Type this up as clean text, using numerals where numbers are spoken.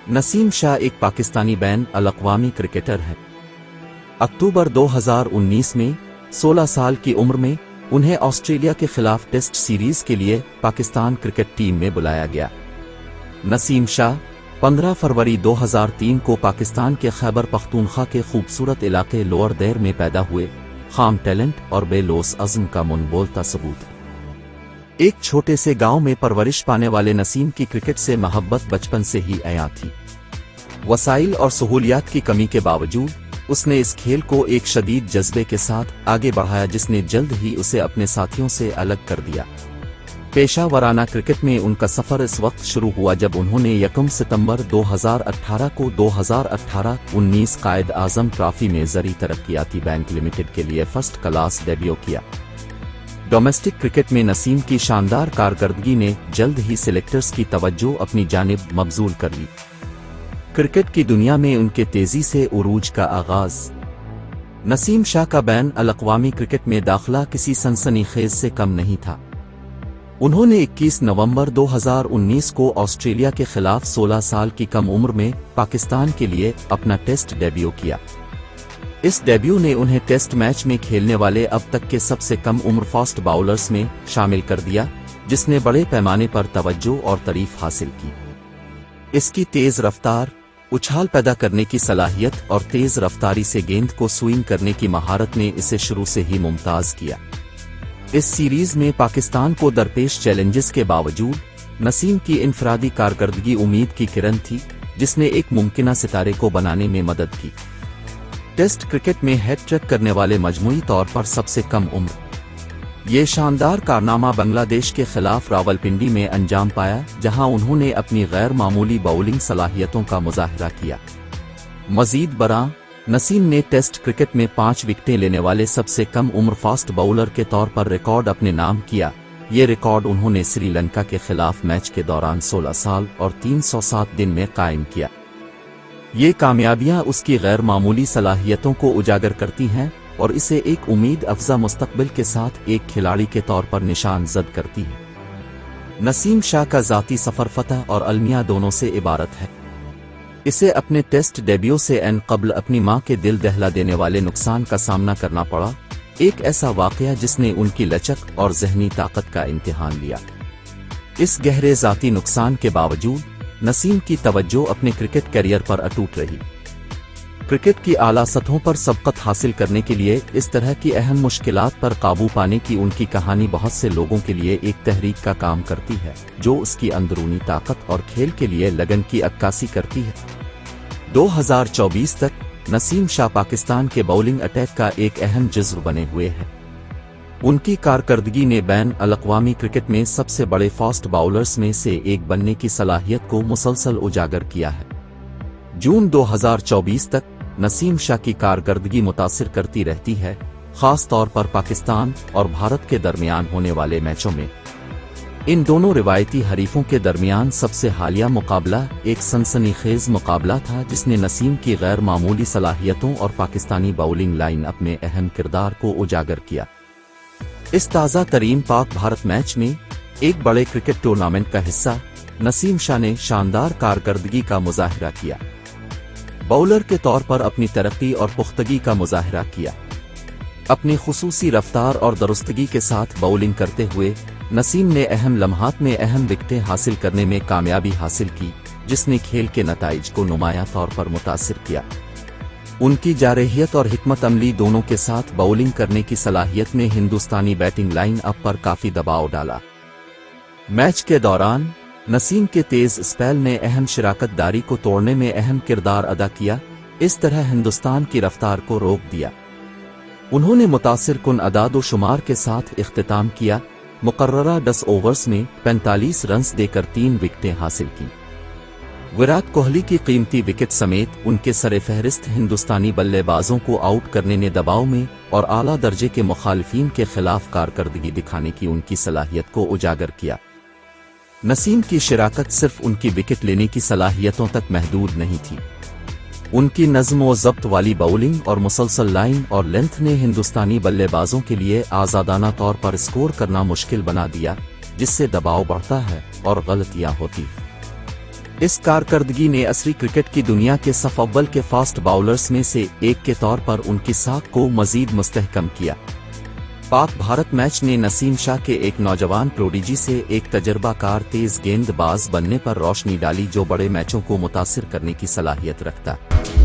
नसीम शाह एक Pakistani ban अल-अक़वामी cricketer है। अक्टूबर 2019 में 16 साल की उम्र में उन्हें ऑस्ट्रेलिया के खिलाफ टेस्ट सीरीज के लिए पाकिस्तान क्रिकेट टीम में बुलाया गया। नसीम शाह 15 फरवरी 2003 को पाकिस्तान के खैबर पख्तूनख्वा के खूबसूरत इलाके लोअर देर में पैदा हुए। खाम टैलेंट और बेलोस अज़्म का मुनबोलता सबूत। एक छोटे से गांव में परवरिश पाने वाले नसीम की क्रिकेट से मोहब्बत बचपन से ही अयां थी। वसाइल और सहूलियात की कमी के बावजूद उसने इस खेल को एक शदीद जज्बे के साथ आगे बढ़ाया, जिसने जल्द ही उसे अपने साथियों से अलग कर दिया। पेशा वराना क्रिकेट में उनका सफर इस वक्त शुरू हुआ जब उन्होंने 1 सितंबर 2018 को 2018-19 कायद आजम ट्रॉफी में ज़री तरक्याती बैंक लिमिटेड के लिए फर्स्ट क्लास डेब्यू किया। डोमेस्टिक क्रिकेट में नसीम की शानदार कारकर्दगी ने जल्द ही सिलेक्टर्स की तवज्जो अपनी जानिब मबजूल कर ली। क्रिकेट की दुनिया में उनके तेजी से उरूज का आगाज। नसीम शाह का बैन अल-अक़वामी क्रिकेट में दाखिला किसी सनसनीखेज से कम नहीं था। उन्होंने 21 नवंबर 2019 को ऑस्ट्रेलिया के खिलाफ 16 साल की कम उम्र में पाकिस्तान के लिए अपना टेस्ट डेब्यू किया। इस डेब्यू ने उन्हें टेस्ट मैच में खेलने वाले अब तक के सबसे कम उम्र फास्ट बाउलर्स में शामिल कर दिया, जिसने बड़े पैमाने पर तवज्जो और तारीफ हासिल की। इसकी तेज रफ्तार, उछाल पैदा करने की सलाहियत और तेज रफ्तारी से गेंद को स्विंग करने की महारत ने इसे शुरू से ही मुमताज किया। इस सीरीज में पाकिस्तान को दरपेश चैलेंजेस के बावजूद नसीम की इनफरादी कारकर्दगी उम्मीद की किरण थी, जिसने एक मुमकिना सितारे को बनाने में मदद की। टेस्ट क्रिकेट में हैट्रिक करने वाले मजमूई तौर पर सबसे कम उम्र। ये शानदार कारनामा बांग्लादेश के खिलाफ रावलपिंडी में अंजाम पाया, जहां उन्होंने अपनी गैर मामूली बाउलिंग सलाहियतों का मुजाहरा किया। मजीद बरां, नसीम ने टेस्ट क्रिकेट में 5 विकेटें लेने वाले सबसे कम उम्र फास्ट बाउलर के तौर पर रिकॉर्ड अपने नाम किया। ये रिकॉर्ड उन्होंने श्रीलंका के खिलाफ मैच के दौरान 16 साल और 307 दिन में कायम किया। ये कामयाबियां उसकी गैर मामूली सलाहियतों को उजागर करती हैं और इसे एक उम्मीद अफजा मुस्तकबिल के साथ एक खिलाड़ी के तौर पर निशान जद करती है। नसीम शाह का ज़ाती सफ़र फतह और अलमिया दोनों से इबारत है। इसे अपने टेस्ट डेब्यू से एन कबल अपनी मां के दिल दहला देने वाले नुकसान का सामना करना पड़ा, एक ऐसा वाक़या जिसने उनकी लचक और ज़हनी ताकत का इम्तिहान लिया। इस गहरे ज़ाती नुकसान के बावजूद नसीम की तवज्जो अपने क्रिकेट करियर पर अटूट रही। क्रिकेट की आला सतहों पर सबकत हासिल करने के लिए इस तरह की अहम मुश्किलात पर काबू पाने की उनकी कहानी बहुत से लोगों के लिए एक तहरीक का काम करती है, जो उसकी अंदरूनी ताकत और खेल के लिए लगन की अक्कासी करती है। 2024 तक नसीम शाह पाकिस्तान के बाउलिंग अटैक का एक अहम जुज़्व बने हुए हैं। उनकी कारकर्दगी ने बैन अल-अक़वामी क्रिकेट में सबसे बड़े फास्ट बाउलर्स में से एक बनने की सलाहियत को मुसलसल उजागर किया है। जून 2024 तक नसीम शाह की कारकर्दगी मुतासिर करती रहती है, खास तौर पर पाकिस्तान और भारत के दरमियान होने वाले मैचों में। इन दोनों रिवायती हरीफों के दरमियान सबसे हालिया मुकाबला एक सनसनीखेज मुकाबला था, जिसने नसीम की गैर मामूली सलाहियतों और पाकिस्तानी बाउलिंग लाइन अप में अहम किरदार को उजागर किया। इस ताज़ा तरीन पाक भारत मैच में एक बड़े क्रिकेट टूर्नामेंट का हिस्सा नसीम शाह ने शानदार कारकर्दगी का मुजाहरा किया। बाउलर के तौर पर अपनी तरक्की और पुख्तगी का मुजाहरा किया। अपनी खुसूसी रफ्तार और दुरुस्तगी के साथ बाउलिंग करते हुए नसीम ने अहम लम्हात में अहम विकेटें हासिल करने में कामयाबी हासिल की, जिसने खेल के नताइज को नुमायां तौर पर मुतासिर किया। उनकी जारहियत और हिकमत अमली दोनों के साथ बाउलिंग करने की सलाहियत ने हिंदुस्तानी बैटिंग लाइन अप पर काफी दबाव डाला। मैच के दौरान नसीम के तेज स्पेल ने अहम शिराकतदारी को तोड़ने में अहम किरदार अदा किया, इस तरह हिंदुस्तान की रफ्तार को रोक दिया। उन्होंने मुतासिर कुन अदाद व शुमार के साथ इख्तिताम किया। मुकर्ररा 10 ओवर्स में 45 रन्स देकर 3 विकेटें हासिल की। विराट कोहली की कीमती विकेट समेत उनके सरे-फहरिस्त हिंदुस्तानी बल्लेबाजों को आउट करने ने दबाव में और आला दर्जे के मुखालिफिन के खिलाफ कारकर्दगी दिखाने की उनकी सलाहियत को उजागर किया। नसीम की शिराकत सिर्फ उनकी विकेट लेने की सलाहियतों तक महदूद नहीं थी। उनकी नज़्म व ज़ब्त वाली बाउलिंग और मुसलसल लाइन और लेंथ ने हिंदुस्तानी बल्लेबाजों के लिए आज़ादाना तौर पर स्कोर करना मुश्किल बना दिया, جس سے دباؤ بڑھتا ہے اور غلطیاں ہوتی ہیں۔ اس کارکردگی نے عصری کرکٹ کی دنیا کے صف اول کے فاسٹ باؤلرز میں سے ایک کے طور پر ان کی ساکھ کو مزید مستحکم کیا۔ پاک بھارت میچ نے نسیم شاہ کے ایک نوجوان پروڈیجی سے ایک تجربہ کار تیز گیند باز بننے پر روشنی ڈالی جو بڑے میچوں کو متاثر کرنے کی صلاحیت رکھتا ہے۔